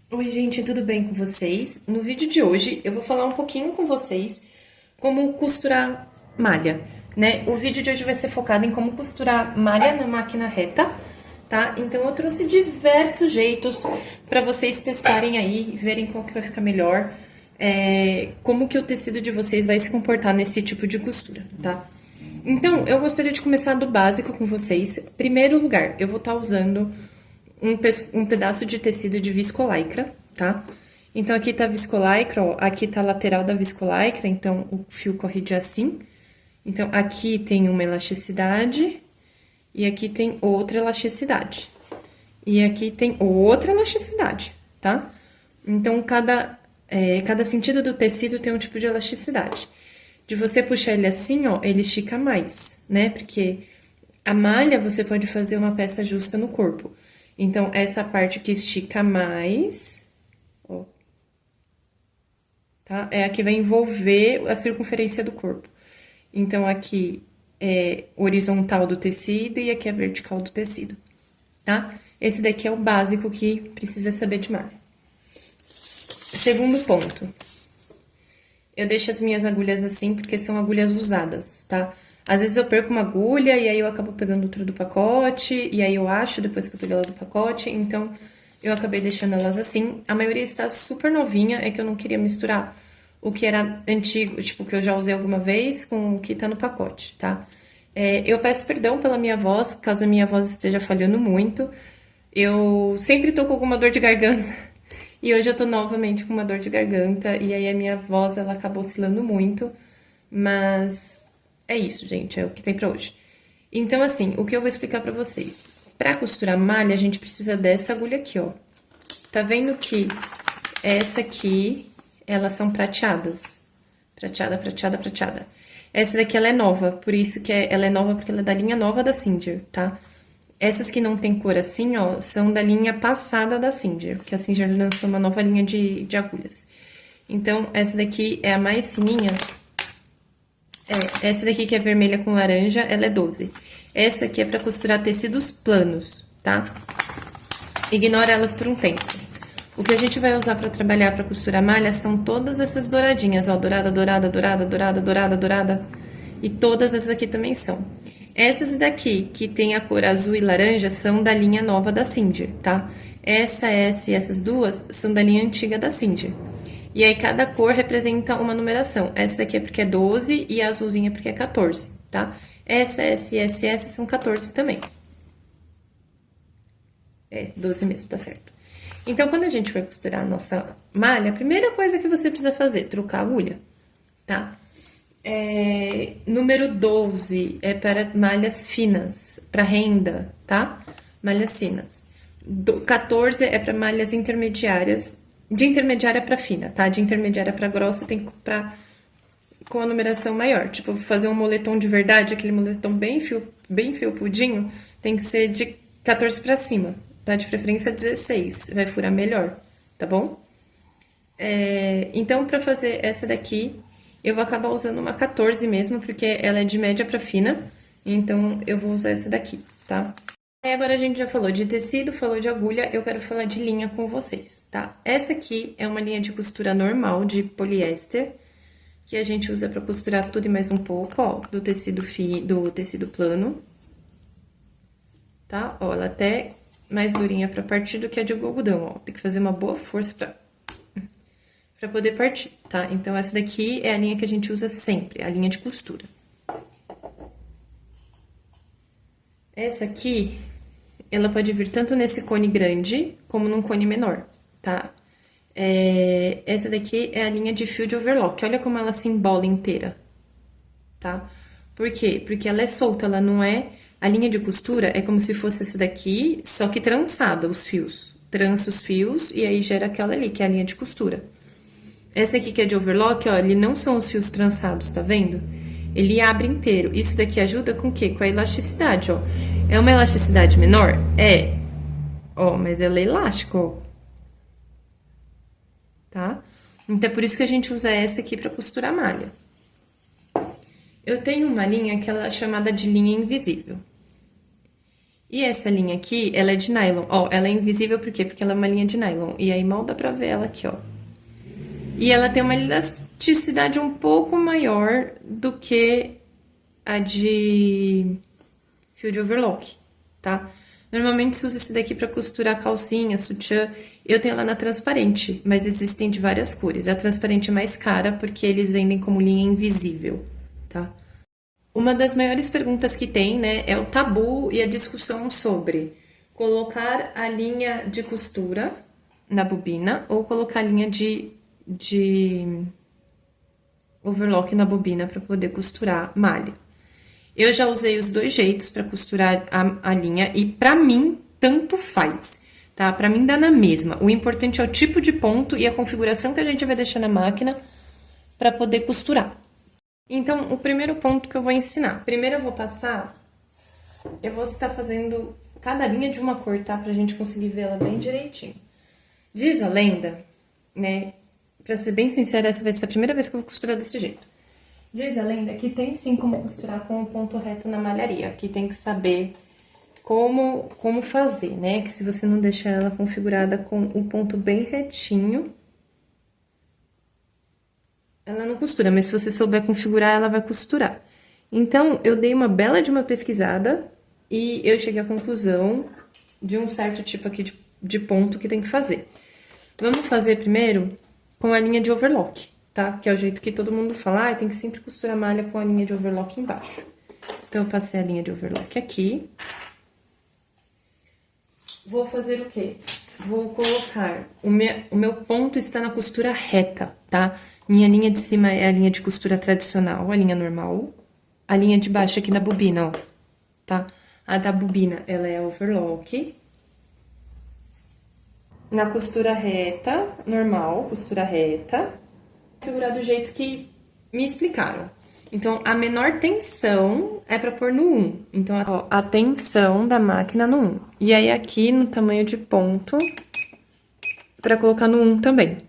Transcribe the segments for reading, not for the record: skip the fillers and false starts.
Oi, gente, tudo bem com vocês? No vídeo de hoje eu vou falar um pouquinho com vocês como costurar malha, né? O vídeo de hoje vai ser focado em como costurar malha na máquina reta, tá? Então eu trouxe diversos jeitos para vocês testarem aí e verem qual que vai ficar melhor, como que o tecido de vocês vai se comportar nesse tipo de costura, tá? Então, eu gostaria de começar do básico com vocês. Primeiro lugar, eu vou estar usando um pedaço de tecido de viscolaicra, tá? Então, aqui tá a viscolaicra, ó, aqui tá a lateral da viscolaicra, então o fio corre de assim. Então, aqui tem uma elasticidade e aqui tem outra elasticidade. E aqui tem outra elasticidade, tá? Então, cada sentido do tecido tem um tipo de elasticidade. De você puxar ele assim, ó, ele estica mais, né? Porque a malha você pode fazer uma peça justa no corpo. Então, essa parte que estica mais, ó, tá? É a que vai envolver a circunferência do corpo. Então, aqui é horizontal do tecido e aqui é vertical do tecido, tá? Esse daqui é o básico que precisa saber de malha. Segundo ponto, eu deixo as minhas agulhas assim porque são agulhas usadas, tá? Às vezes eu perco uma agulha e aí eu acabo pegando outra do pacote, e aí eu acho depois que eu peguei ela do pacote, então eu acabei deixando elas assim. A maioria está super novinha, é que eu não queria misturar o que era antigo, tipo, que eu já usei alguma vez, com o que tá no pacote, tá? Eu peço perdão pela minha voz, caso a minha voz esteja falhando muito. Eu sempre tô com alguma dor de garganta. E hoje eu tô novamente com uma dor de garganta. E aí a minha voz, ela acabou oscilando muito. Mas é isso, gente. É o que tem pra hoje. Então, assim, o que eu vou explicar pra vocês. Pra costurar malha, a gente precisa dessa agulha aqui, ó. Tá vendo que essa aqui, elas são prateadas. Prateada, prateada, prateada. Essa daqui, ela é nova. Por isso que ela é nova, porque ela é da linha nova da Singer, tá? Essas que não tem cor assim, ó, são da linha passada da Singer, que a Singer lançou uma nova linha de agulhas. Então, essa daqui é a mais fininha. Essa daqui que é vermelha com laranja, ela é 12. Essa aqui é pra costurar tecidos planos, tá? Ignora elas por um tempo. O que a gente vai usar pra trabalhar pra costurar malha são todas essas douradinhas, ó, dourada, dourada, dourada, dourada, dourada, dourada. E todas essas aqui também são. Essas daqui, que tem a cor azul e laranja, são da linha nova da Singer, tá? Essa e essas duas são da linha antiga da Singer. E aí, cada cor representa uma numeração. Essa daqui é porque é 12 e a azulzinha é porque é 14, tá? Essa são 14 também. 12 mesmo, tá certo. Então, quando a gente vai costurar a nossa malha, a primeira coisa que você precisa fazer, trocar a agulha, tá? Número 12 é para malhas finas, para renda, tá? Malhas finas. 14 é para malhas intermediárias, de intermediária para fina, tá? De intermediária para grossa tem que comprar com a numeração maior. Tipo, fazer um moletom de verdade, aquele moletom bem felpudinho, tem que ser de 14 para cima, tá? De preferência 16, vai furar melhor, tá bom? Então, para fazer essa daqui, eu vou acabar usando uma 14 mesmo, porque ela é de média para fina. Então, eu vou usar essa daqui, tá? Aí agora a gente já falou de tecido, falou de agulha, eu quero falar de linha com vocês, tá? Essa aqui é uma linha de costura normal de poliéster, que a gente usa para costurar tudo e mais um pouco, ó, do tecido plano, tá? Ó, ela é até mais durinha para partir do que a de algodão, ó. Tem que fazer uma boa força para poder partir, tá? Então, essa daqui é a linha que a gente usa sempre, a linha de costura. Essa aqui, ela pode vir tanto nesse cone grande, como num cone menor, tá? Essa daqui é a linha de fio de overlock, olha como ela se embola inteira, tá? Por quê? Porque ela é solta, ela não é... A linha de costura é como se fosse essa daqui, só que trançada, os fios. Trança os fios e aí gera aquela ali, que é a linha de costura. Essa aqui que é de overlock, ó, ele não são os fios trançados, tá vendo? Ele abre inteiro. Isso daqui ajuda com o quê? Com a elasticidade, ó. É uma elasticidade menor? É. Ó, mas ela é elástica, ó. Tá? Então, é por isso que a gente usa essa aqui pra costurar a malha. Eu tenho uma linha que ela é chamada de linha invisível. E essa linha aqui, ela é de nylon. Ó, ela é invisível por quê? Porque ela é uma linha de nylon. E aí mal dá pra ver ela aqui, ó. E ela tem uma elasticidade um pouco maior do que a de fio de overlock, tá? Normalmente se usa esse daqui pra costurar calcinha, sutiã. Eu tenho ela na transparente, mas existem de várias cores. A transparente é mais cara porque eles vendem como linha invisível, tá? Uma das maiores perguntas que tem, né, é o tabu e a discussão sobre colocar a linha de costura na bobina ou colocar a linha de overlock na bobina para poder costurar malha. Eu já usei os dois jeitos para costurar a linha e para mim tanto faz, tá? Para mim dá na mesma. O importante é o tipo de ponto e a configuração que a gente vai deixar na máquina para poder costurar. Então, o primeiro ponto que eu vou ensinar. Primeiro eu vou passar, eu vou estar fazendo cada linha de uma cor, tá? Pra gente conseguir ver ela bem direitinho. Diz a lenda, né? Pra ser bem sincera, essa vai ser a primeira vez que eu vou costurar desse jeito. Diz a lenda que tem sim como costurar com o ponto reto na malharia, que tem que saber como fazer, né? Que se você não deixar ela configurada com o ponto bem retinho, ela não costura, mas se você souber configurar, ela vai costurar. Então, eu dei uma bela de uma pesquisada e eu cheguei à conclusão de um certo tipo aqui de ponto que tem que fazer. Vamos fazer primeiro com a linha de overlock, tá? Que é o jeito que todo mundo fala, tem que sempre costurar a malha com a linha de overlock embaixo. Então, eu passei a linha de overlock aqui. Vou fazer o quê? Vou colocar... O meu ponto está na costura reta, tá? Minha linha de cima é a linha de costura tradicional, a linha normal. A linha de baixo aqui na bobina, ó, tá? A da bobina, ela é overlock. Na costura reta, normal, costura reta. Configurar do jeito que me explicaram. Então, a menor tensão é pra pôr no 1. Então, ó, a tensão da máquina no 1. E aí, aqui no tamanho de ponto, pra colocar no 1 também,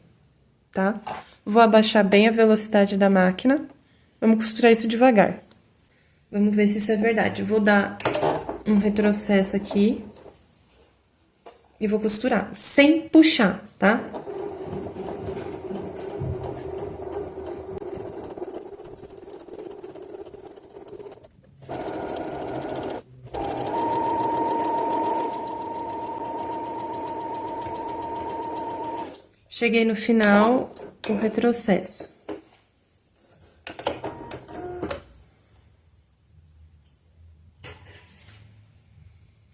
tá? Vou abaixar bem a velocidade da máquina. Vamos costurar isso devagar. Vamos ver se isso é verdade. Vou dar um retrocesso aqui. E vou costurar, sem puxar, tá? Cheguei no final, o retrocesso.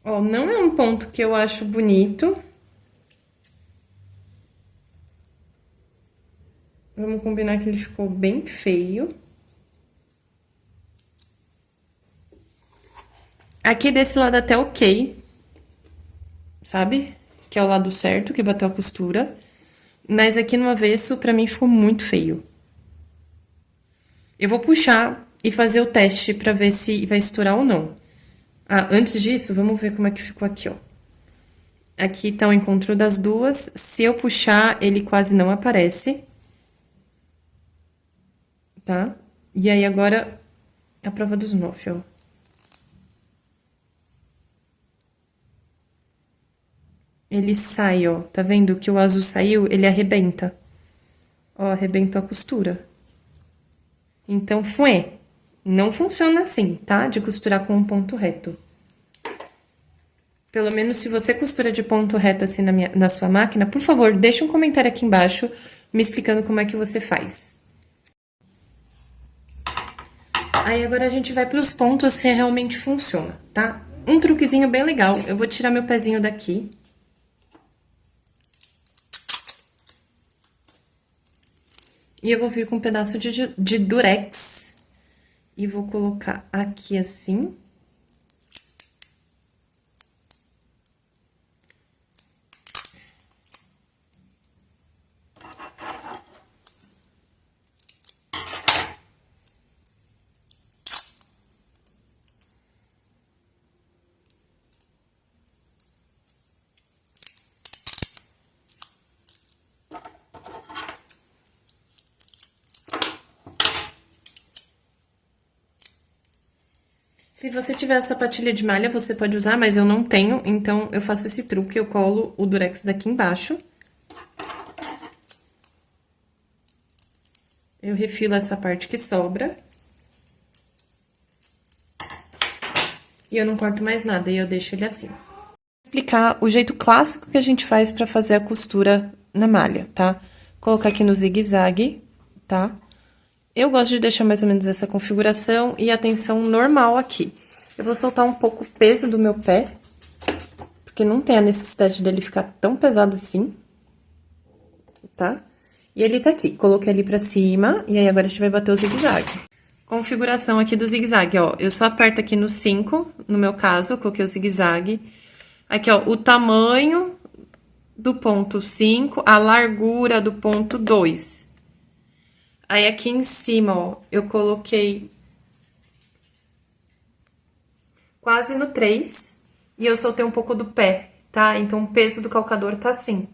Ó, não é um ponto que eu acho bonito. Vamos combinar que ele ficou bem feio. Aqui desse lado até ok, sabe? Que é o lado certo, que bateu a costura. Mas aqui no avesso, pra mim, ficou muito feio. Eu vou puxar e fazer o teste pra ver se vai estourar ou não. Ah, antes disso, vamos ver como é que ficou aqui, ó. Aqui tá o encontro das duas. Se eu puxar, ele quase não aparece. Tá? E aí, agora, a prova dos 9, ó. Ele sai, ó. Tá vendo que o azul saiu? Ele arrebenta. Ó, arrebentou a costura. Então, fué. Não funciona assim, tá? De costurar com um ponto reto. Pelo menos se você costura de ponto reto assim na sua máquina, por favor, deixa um comentário aqui embaixo me explicando como é que você faz. Aí agora a gente vai para os pontos que realmente funciona, tá? Um truquezinho bem legal, eu vou tirar meu pezinho daqui. E eu vou vir com um pedaço de durex e vou colocar aqui assim. Se você tiver a sapatilha de malha, você pode usar, mas eu não tenho, então eu faço esse truque, eu colo o durex aqui embaixo. Eu refilo essa parte que sobra. E eu não corto mais nada, e eu deixo ele assim. Vou explicar o jeito clássico que a gente faz pra fazer a costura na malha, tá? Colocar aqui no zigue-zague, tá? Eu gosto de deixar mais ou menos essa configuração e a tensão normal aqui. Eu vou soltar um pouco o peso do meu pé, porque não tem a necessidade dele ficar tão pesado assim, tá? E ele tá aqui, coloquei ali pra cima, e aí agora a gente vai bater o zigue-zague. Configuração aqui do zigue-zague, ó, eu só aperto aqui no 5, no meu caso, coloquei o zigue-zague. Aqui, ó, o tamanho do ponto 5, a largura do ponto 2. Aí, aqui em cima, ó, eu coloquei quase no 3 e eu soltei um pouco do pé, tá? Então, o peso do calcador tá assim.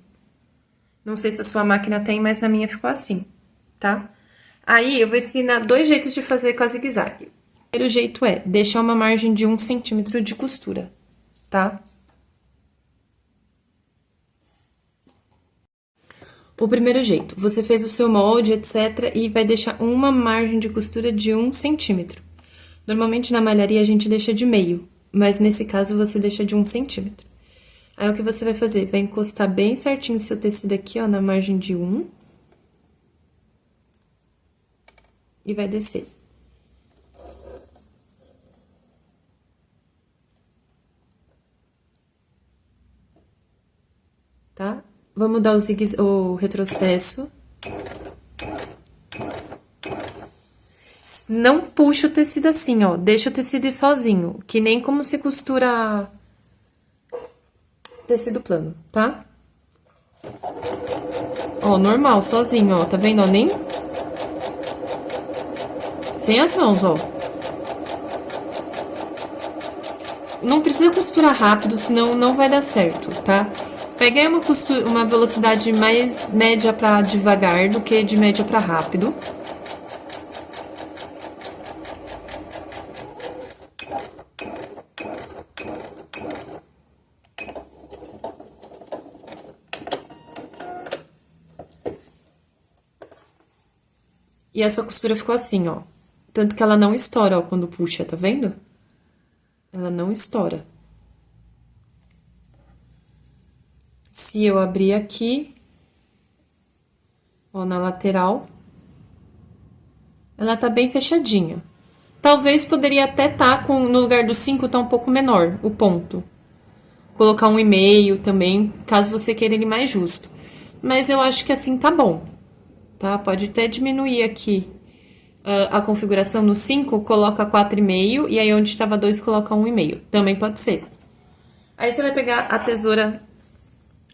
Não sei se a sua máquina tem, mas na minha ficou assim, tá? Aí, eu vou ensinar 2 jeitos de fazer com a zigue-zague. O primeiro jeito é deixar uma margem de 1 centímetro de costura, tá? O primeiro jeito, você fez o seu molde, etc, e vai deixar uma margem de costura de 1 centímetro. Normalmente na malharia a gente deixa de meio, mas nesse caso você deixa de 1 centímetro. Aí o que você vai fazer? Vai encostar bem certinho seu tecido aqui, ó, na margem de 1. E vai descer. Tá? Vamos dar o retrocesso. Não puxa o tecido assim, ó. Deixa o tecido ir sozinho, que nem como se costura tecido plano, tá? Ó, normal, sozinho, ó. Tá vendo, ó? Nem... Sem as mãos, ó. Não precisa costurar rápido, senão não vai dar certo, tá? Peguei uma velocidade mais média pra devagar do que de média pra rápido. E essa costura ficou assim, ó. Tanto que ela não estoura, ó, quando puxa, tá vendo? Ela não estoura. Se eu abrir aqui, ó, na lateral, ela tá bem fechadinha. Talvez poderia até tá com, no lugar do 5, tá um pouco menor, o ponto. Colocar 1,5 também, caso você queira ele mais justo. Mas eu acho que assim tá bom, tá? Pode até diminuir aqui a configuração no 5, coloca 4,5, e aí onde tava 2, coloca 1,5. Também pode ser. Aí você vai pegar a tesoura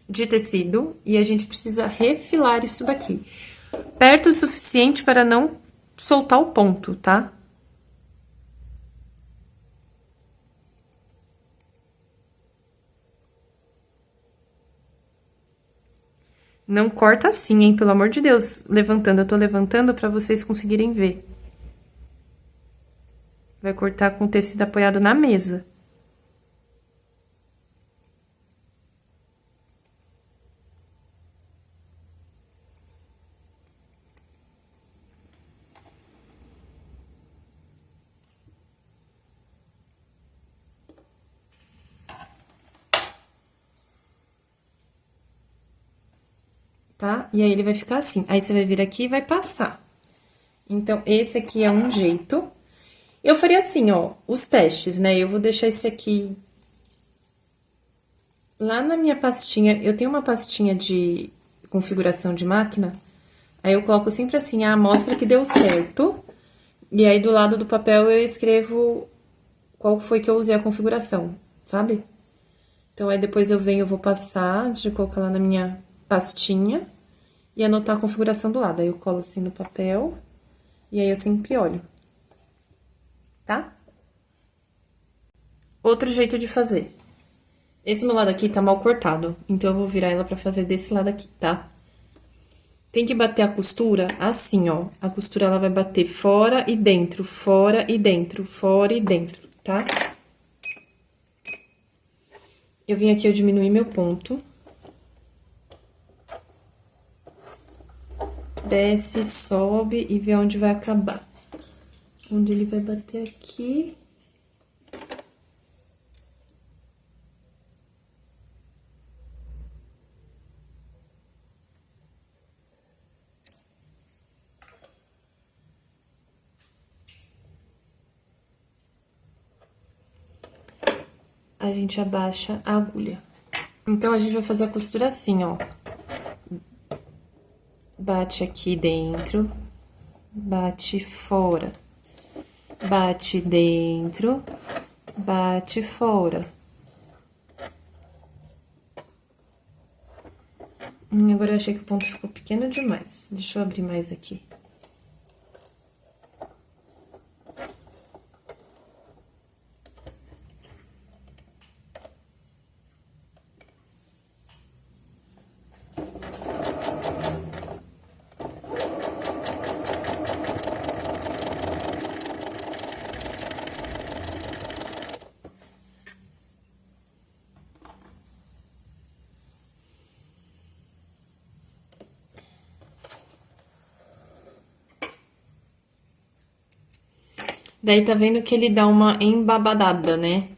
de tecido e a gente precisa refilar isso daqui. Perto o suficiente para não soltar o ponto, tá? Não corta assim, hein? Pelo amor de Deus. Levantando, eu tô levantando pra vocês conseguirem ver. Vai cortar com o tecido apoiado na mesa. Tá? E aí, ele vai ficar assim. Aí, você vai vir aqui e vai passar. Então, esse aqui é um jeito. Eu faria assim, ó, os testes, né? Eu vou deixar esse aqui lá na minha pastinha. Eu tenho uma pastinha de configuração de máquina. Aí, eu coloco sempre assim, a amostra que deu certo. E aí, do lado do papel, eu escrevo qual foi que eu usei a configuração, sabe? Então, aí depois eu venho, eu vou passar, de colocar lá na minha pastinha e anotar a configuração do lado. Aí eu colo assim no papel e aí eu sempre olho, tá? Outro jeito de fazer. Esse meu lado aqui tá mal cortado, então eu vou virar ela pra fazer desse lado aqui, tá? Tem que bater a costura assim, ó. A costura, ela vai bater fora e dentro, fora e dentro, fora e dentro. tá? Eu vim aqui, eu diminuí meu ponto. Desce, sobe e vê onde vai acabar. Onde ele vai bater aqui. A gente abaixa a agulha. Então, a gente vai fazer a costura assim, ó. Bate aqui dentro, bate fora. Bate dentro, bate fora. Agora eu achei que o ponto ficou pequeno demais. Deixa eu abrir mais aqui. Daí tá vendo que ele dá uma embabadada, né?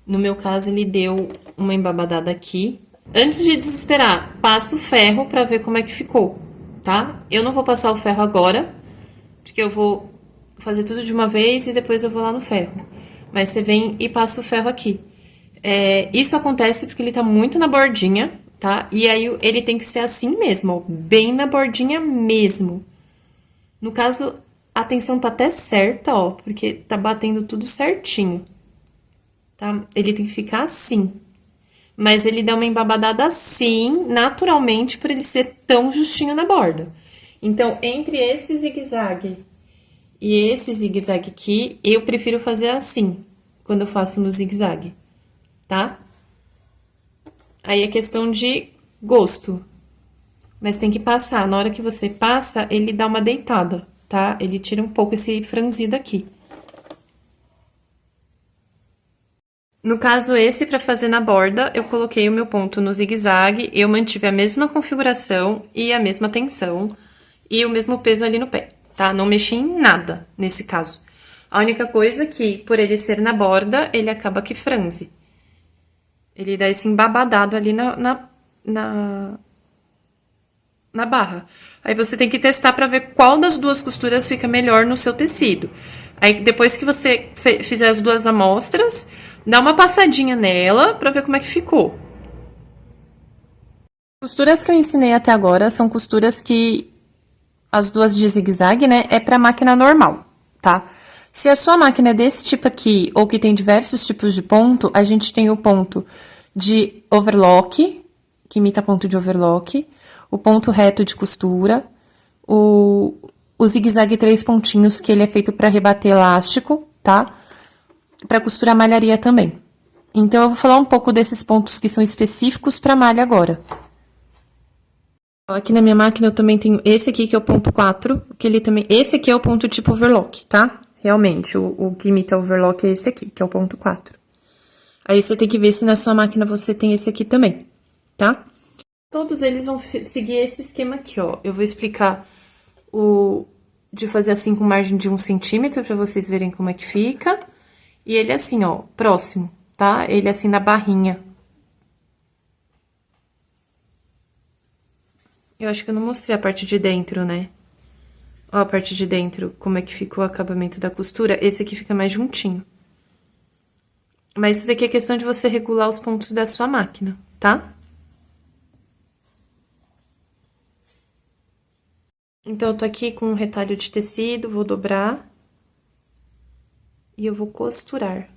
No meu caso, ele deu uma embabadada aqui. Antes de desesperar, passa o ferro pra ver como é que ficou, tá? Eu não vou passar o ferro agora, porque eu vou fazer tudo de uma vez e depois eu vou lá no ferro. Mas você vem e passa o ferro aqui. Isso acontece porque ele tá muito na bordinha, tá? E aí ele tem que ser assim mesmo, ó, bem na bordinha mesmo. No caso, a tensão tá até certa, ó, porque tá batendo tudo certinho, tá? Ele tem que ficar assim. Mas ele dá uma embabadada assim, naturalmente, por ele ser tão justinho na borda. Então, entre esse zigue-zague e esse zigue-zague aqui, eu prefiro fazer assim, quando eu faço no zigue-zague, tá? Aí é questão de gosto. Mas tem que passar. Na hora que você passa, ele dá uma deitada, tá? Ele tira um pouco esse franzido aqui. No caso esse, para fazer na borda, eu coloquei o meu ponto no zigue-zague, eu mantive a mesma configuração e a mesma tensão e o mesmo peso ali no pé, tá? Não mexi em nada nesse caso. A única coisa é que, por ele ser na borda, ele acaba que franze. Ele dá esse embabadado ali na barra. Aí você tem que testar para ver qual das duas costuras fica melhor no seu tecido. Aí depois que você fizer as duas amostras, dá uma passadinha nela para ver como é que ficou. Costuras que eu ensinei até agora são costuras que as duas de zigue-zague, né, é para máquina normal, tá? Se a sua máquina é desse tipo aqui ou que tem diversos tipos de ponto, a gente tem o ponto de overlock, que imita ponto de overlock, o ponto reto de costura, o zigue-zague 3 pontinhos, que ele é feito para rebater elástico, tá? Para costurar malharia também. Então, eu vou falar um pouco desses pontos que são específicos para malha agora. Aqui na minha máquina eu também tenho esse aqui, que é o ponto 4, que ele também... Esse aqui é o ponto tipo overlock, tá? Realmente, o que imita overlock é esse aqui, que é o ponto 4. Aí, você tem que ver se na sua máquina você tem esse aqui também, tá? Todos eles vão seguir esse esquema aqui, ó. Eu vou explicar de fazer assim com margem de 1 centímetro, pra vocês verem como é que fica. E ele assim, ó, próximo, tá? Ele assim na barrinha. Eu acho que eu não mostrei a parte de dentro, né? Ó, a parte de dentro, como é que ficou o acabamento da costura. Esse aqui fica mais juntinho. Mas isso daqui é questão de você regular os pontos da sua máquina, tá? Então, eu tô aqui com um retalho de tecido, vou dobrar. E eu vou costurar.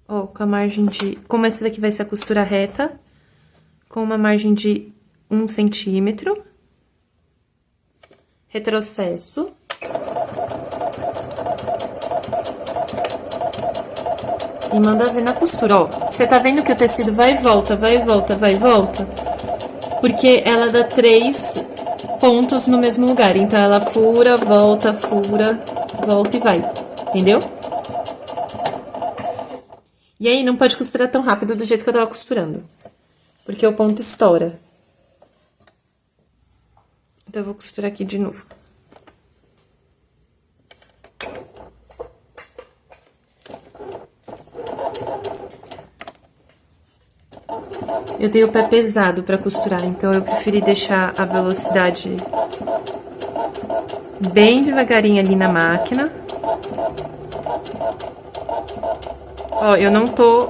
Ó, com a margem de... Como essa daqui vai ser a costura reta, com uma margem de 1 centímetro. Retrocesso. E manda ver na costura, ó. Você tá vendo que o tecido vai e volta, vai e volta, vai e volta? Porque ela dá 3 pontos no mesmo lugar. Então, ela fura, volta e vai. Entendeu? E aí, não pode costurar tão rápido do jeito que eu tava costurando, porque o ponto estoura. Então, eu vou costurar aqui de novo. Eu tenho o pé pesado pra costurar, então eu preferi deixar a velocidade bem devagarinho ali na máquina. Ó, eu não tô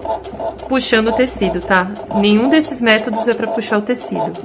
puxando o tecido, tá? Nenhum desses métodos é pra puxar o tecido.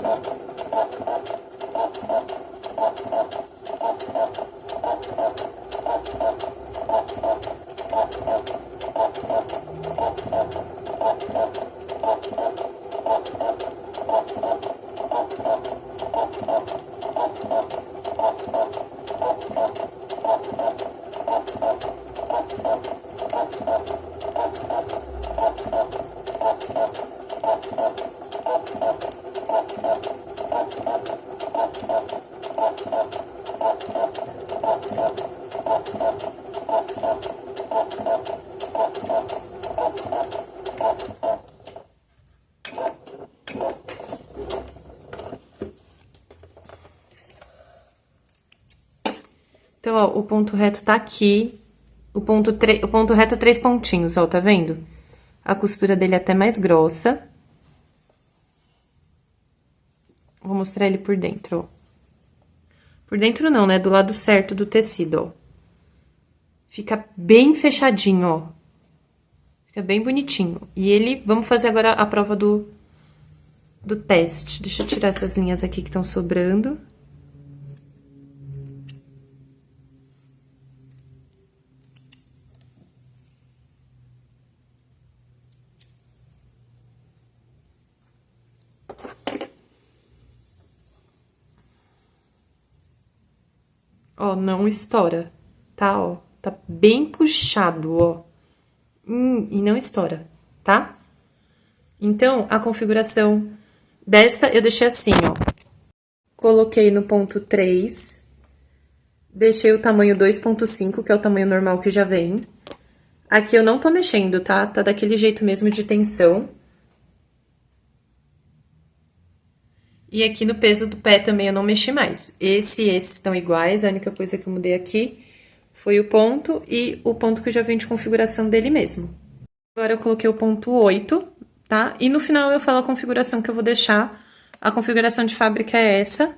Então, ó, o ponto reto tá aqui. O ponto reto é 3 pontinhos, ó, tá vendo? A costura dele é até mais grossa. Vou mostrar ele por dentro, ó. Por dentro não, né? Do lado certo do tecido, ó. Fica bem fechadinho, ó. Fica bem bonitinho. E ele... Vamos fazer agora a prova do teste. Deixa eu tirar essas linhas aqui que estão sobrando. Ó, não estoura, tá? Ó, tá bem puxado, ó. E não estoura, tá? Então, a configuração dessa eu deixei assim, ó. Coloquei no ponto 3, deixei o tamanho 2.5, que é o tamanho normal que já vem. Aqui eu não tô mexendo, tá? Tá daquele jeito mesmo de tensão. E aqui no peso do pé também eu não mexi mais. Esses estão iguais, a única coisa que eu mudei aqui foi o ponto e o ponto que já vem de configuração dele mesmo. Agora eu coloquei o ponto 8, tá? E no final eu falo a configuração que eu vou deixar. A configuração de fábrica é essa.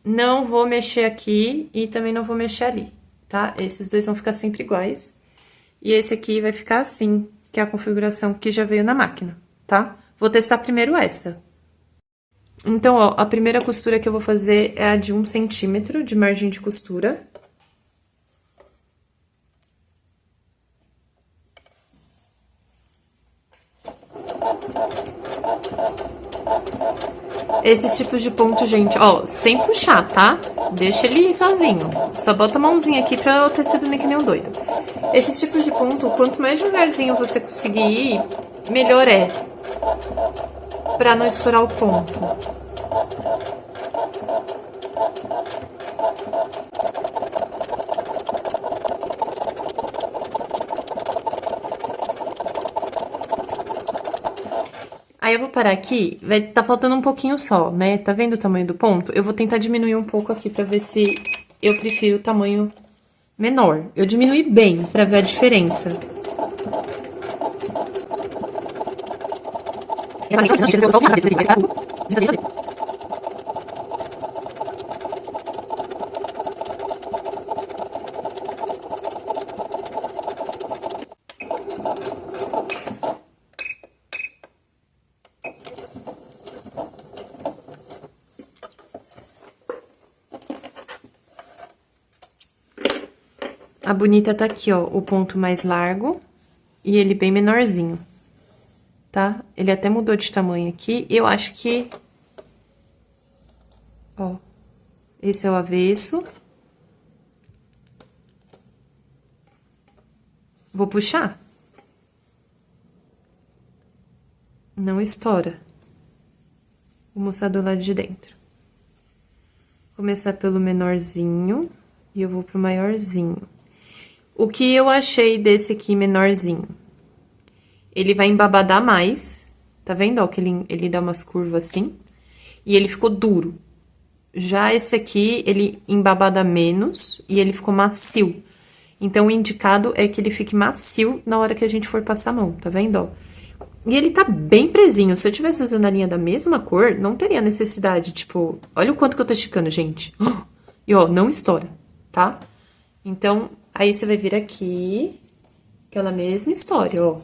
Não vou mexer aqui e também não vou mexer ali, tá? Esses dois vão ficar sempre iguais. E esse aqui vai ficar assim, que é a configuração que já veio na máquina, tá? Vou testar primeiro essa. Então, ó, a primeira costura que eu vou fazer é a de 1 centímetro de margem de costura. Esses tipos de ponto, gente, ó, sem puxar, tá? Deixa ele ir sozinho. Só bota a mãozinha aqui pra o tecido nem que nem um doido. Esses tipos de ponto, quanto mais devagarzinho você conseguir ir, melhor é. Pra não estourar o ponto. Aí eu vou parar aqui, vai tá faltando um pouquinho só, né? Tá vendo o tamanho do ponto? Eu vou tentar diminuir um pouco aqui pra ver se eu prefiro o tamanho menor. Eu diminui bem pra ver a diferença. A bonita tá aqui, ó, o ponto mais largo e ele bem menorzinho, tá? Ele até mudou de tamanho aqui, eu acho que... Ó, esse é o avesso. Vou puxar. Não estoura. Vou mostrar do lado de dentro. Começar pelo menorzinho e eu vou pro maiorzinho. O que eu achei desse aqui menorzinho? ele vai embabadar mais. Tá vendo, ó, que ele dá umas curvas assim. E ele ficou duro. Já esse aqui, ele embabada menos e ele ficou macio. Então, o indicado é que ele fique macio na hora que a gente for passar a mão, tá vendo, ó? E ele tá bem presinho. Se eu tivesse usando a linha da mesma cor, não teria necessidade, tipo... Olha o quanto que eu tô esticando, gente. E, ó, não estoura, tá? Então, aí você vai vir aqui, aquela mesma história, ó.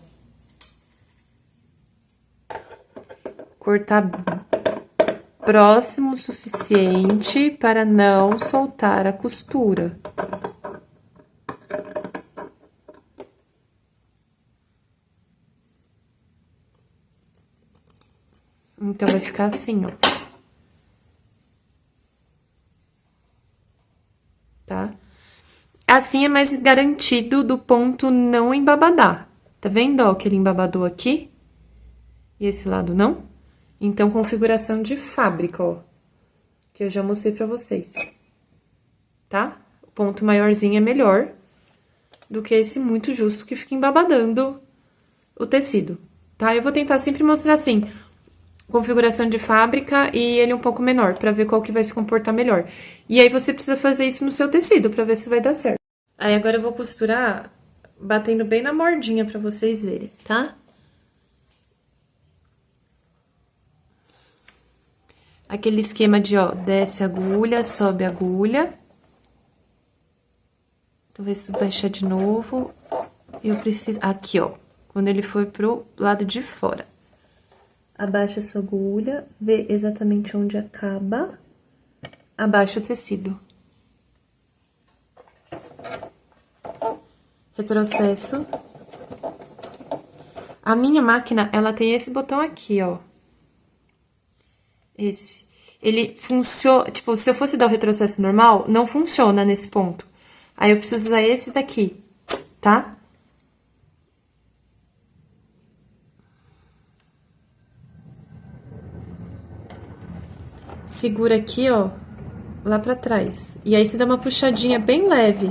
Cortar próximo o suficiente para não soltar a costura. Então, vai ficar assim, ó. Tá? Assim é mais garantido do ponto não embabadar. Tá vendo, ó, que ele embabadou aqui? E esse lado não? Então, configuração de fábrica, ó. Que eu já mostrei pra vocês. Tá? O ponto maiorzinho é melhor do que esse muito justo que fica embabadando o tecido. Tá? Eu vou tentar sempre mostrar assim... configuração de fábrica e ele um pouco menor, pra ver qual que vai se comportar melhor. E aí, você precisa fazer isso no seu tecido, pra ver se vai dar certo. Aí, agora eu vou costurar batendo bem na bordinha pra vocês verem, tá? Aquele esquema de, ó, desce a agulha, sobe a agulha. Talvez baixar de novo. Eu preciso... Aqui, ó, quando ele for pro lado de fora. Abaixa a sua agulha, vê exatamente onde acaba, abaixa o tecido. Retrocesso. A minha máquina, ela tem esse botão aqui, ó. Esse. Ele funciona, tipo, se eu fosse dar o retrocesso normal, não funciona nesse ponto. Aí eu preciso usar esse daqui, tá? Segura aqui, ó, lá pra trás. E aí, você dá uma puxadinha bem leve.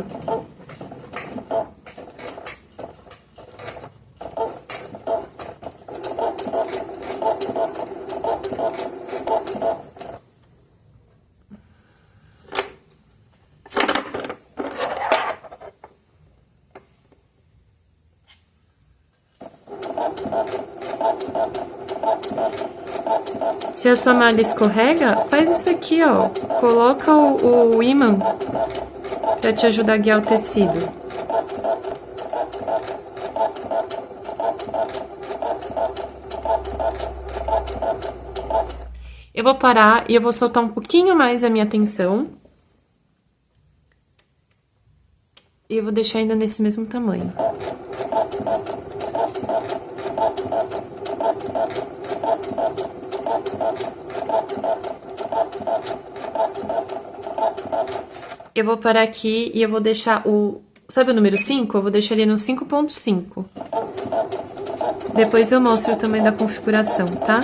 Se a sua malha escorrega, faz isso aqui, ó. Coloca o ímã pra te ajudar a guiar o tecido. Eu vou parar e eu vou soltar um pouquinho mais a minha tensão. E eu vou deixar ainda nesse mesmo tamanho. Eu vou parar aqui e eu vou deixar o... Sabe o número 5? Eu vou deixar ele no 5.5. Depois eu mostro o tamanho da configuração, tá?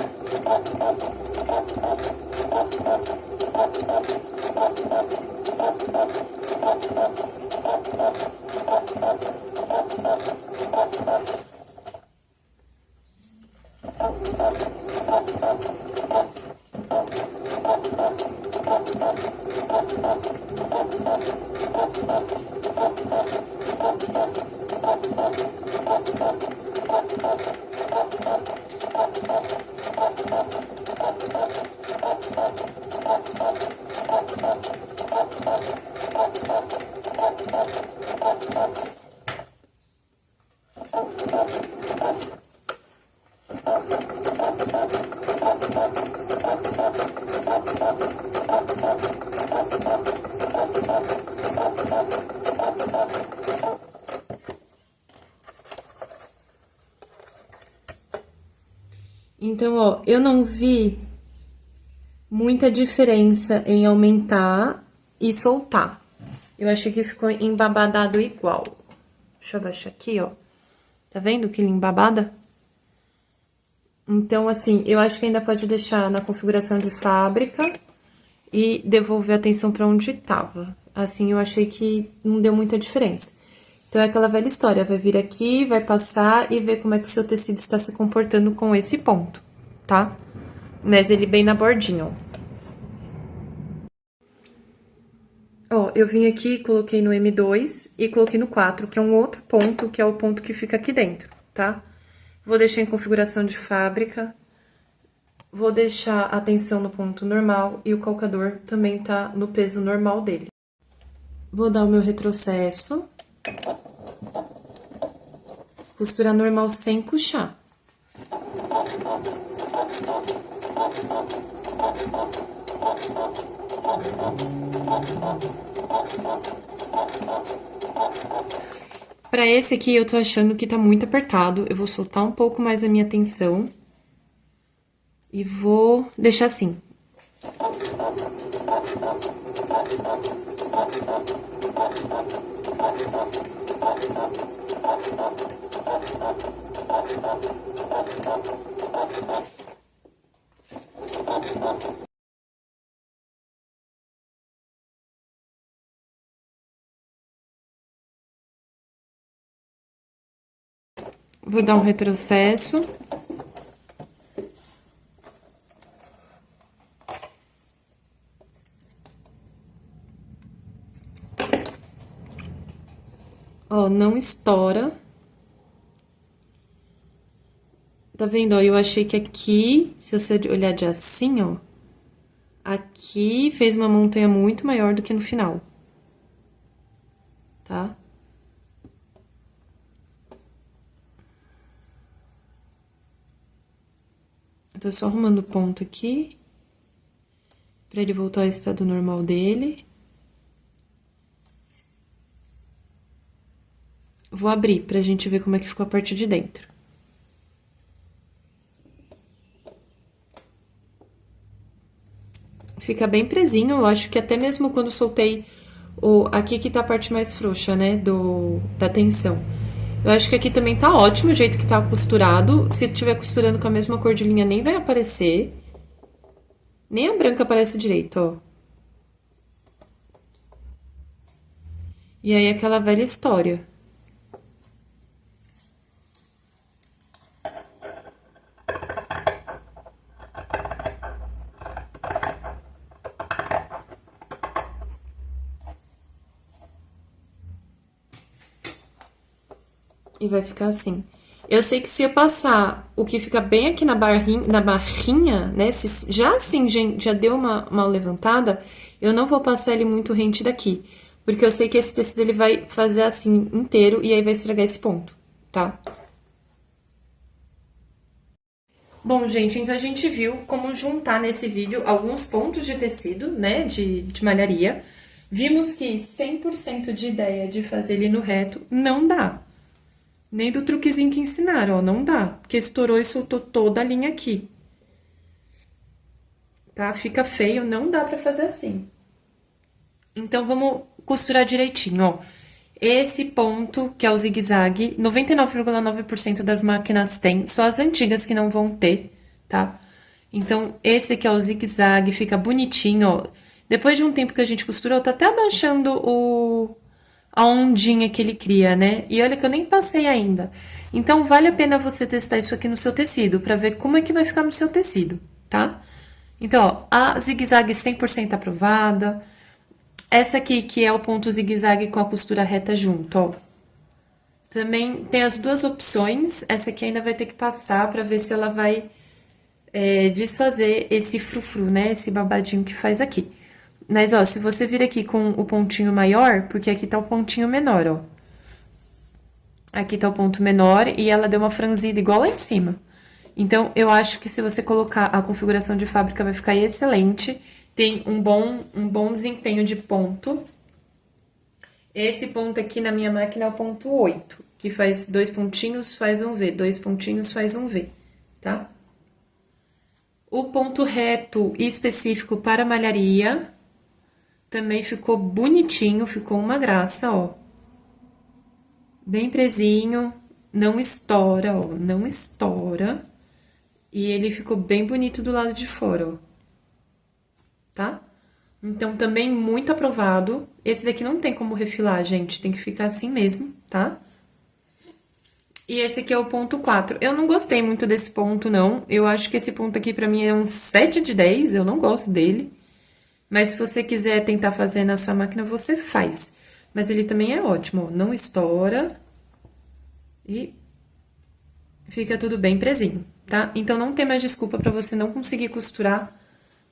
Então, ó, eu não vi muita diferença em aumentar e soltar. Eu achei que ficou embabadado igual. Deixa eu abaixar aqui, ó. Tá vendo que ele embabada? Então, assim, eu acho que ainda pode deixar na configuração de fábrica e devolver a tensão pra onde tava. Assim, eu achei que não deu muita diferença. Então, é aquela velha história, vai vir aqui, vai passar e ver como é que o seu tecido está se comportando com esse ponto, tá? Mas ele bem na bordinha, ó. Ó, eu vim aqui, coloquei no M2 e coloquei no 4, que é um outro ponto, que é o ponto que fica aqui dentro, tá? Vou deixar em configuração de fábrica, vou deixar a tensão no ponto normal e o calcador também tá no peso normal dele. Vou dar o meu retrocesso, costurar normal sem puxar. Pra esse aqui, eu tô achando que tá muito apertado. Eu vou soltar um pouco mais a minha tensão. E vou deixar assim. Vou dar um retrocesso. Ó, não estoura. Tá vendo, ó? Eu achei que aqui, se você olhar de assim, ó, aqui fez uma montanha muito maior do que no final. Tá? Eu tô só arrumando o ponto aqui, pra ele voltar ao estado normal dele. Vou abrir pra gente ver como é que ficou a parte de dentro. Fica bem presinho, eu acho que até mesmo quando soltei aqui que tá a parte mais frouxa, né, da tensão. Eu acho que aqui também tá ótimo o jeito que tá costurado. Se tiver costurando com a mesma cor de linha, nem vai aparecer. Nem a branca aparece direito, ó. E aí, aquela velha história. E vai ficar assim. Eu sei que se eu passar o que fica bem aqui na barrinha, né? Já assim, já deu uma levantada, eu não vou passar ele muito rente daqui. Porque eu sei que esse tecido ele vai fazer assim inteiro e aí vai estragar esse ponto, tá? Bom, gente, então a gente viu como juntar nesse vídeo alguns pontos de tecido, né, de malharia. Vimos que 100% de ideia de fazer ele no reto não dá. Nem do truquezinho que ensinaram, ó, não dá. Porque estourou e soltou toda a linha aqui. Tá? Fica feio, não dá pra fazer assim. Então, vamos costurar direitinho, ó. Esse ponto, que é o zigue-zague, 99,9% das máquinas tem, só as antigas que não vão ter, tá? Então, esse aqui é o zigue-zague, fica bonitinho, ó. Depois de um tempo que a gente costurou, tá até abaixando a ondinha que ele cria, né? E olha que eu nem passei ainda. Então, vale a pena você testar isso aqui no seu tecido, pra ver como é que vai ficar no seu tecido, tá? Então, ó, a zigue-zague 100% aprovada. Essa aqui, que é o ponto zigue-zague com a costura reta junto, ó. Também tem as duas opções. Essa aqui ainda vai ter que passar pra ver se ela vai desfazer esse frufru, né? Esse babadinho que faz aqui. Mas, ó, se você vir aqui com o pontinho maior, porque aqui tá o pontinho menor, ó. Aqui tá o ponto menor e ela deu uma franzida igual lá em cima. Então, eu acho que se você colocar a configuração de fábrica vai ficar excelente. Tem um bom desempenho de ponto. Esse ponto aqui na minha máquina é o ponto 8, que faz 2 pontinhos, faz um V, 2 pontinhos, faz um V, tá? O ponto reto específico para malharia também ficou bonitinho, ficou uma graça, ó. Bem presinho, não estoura, ó, não estoura. E ele ficou bem bonito do lado de fora, ó. Tá? Então, também muito aprovado. Esse daqui não tem como refilar, gente, tem que ficar assim mesmo. tá? E esse aqui é o ponto 4. Eu não gostei muito desse ponto, não. Eu acho que esse ponto aqui pra mim é um 7 de 10, eu não gosto dele. Mas se você quiser tentar fazer na sua máquina, você faz. Mas ele também é ótimo, ó. Não estoura e fica tudo bem presinho, tá? Então não tem mais desculpa pra você não conseguir costurar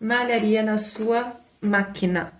malharia na sua máquina.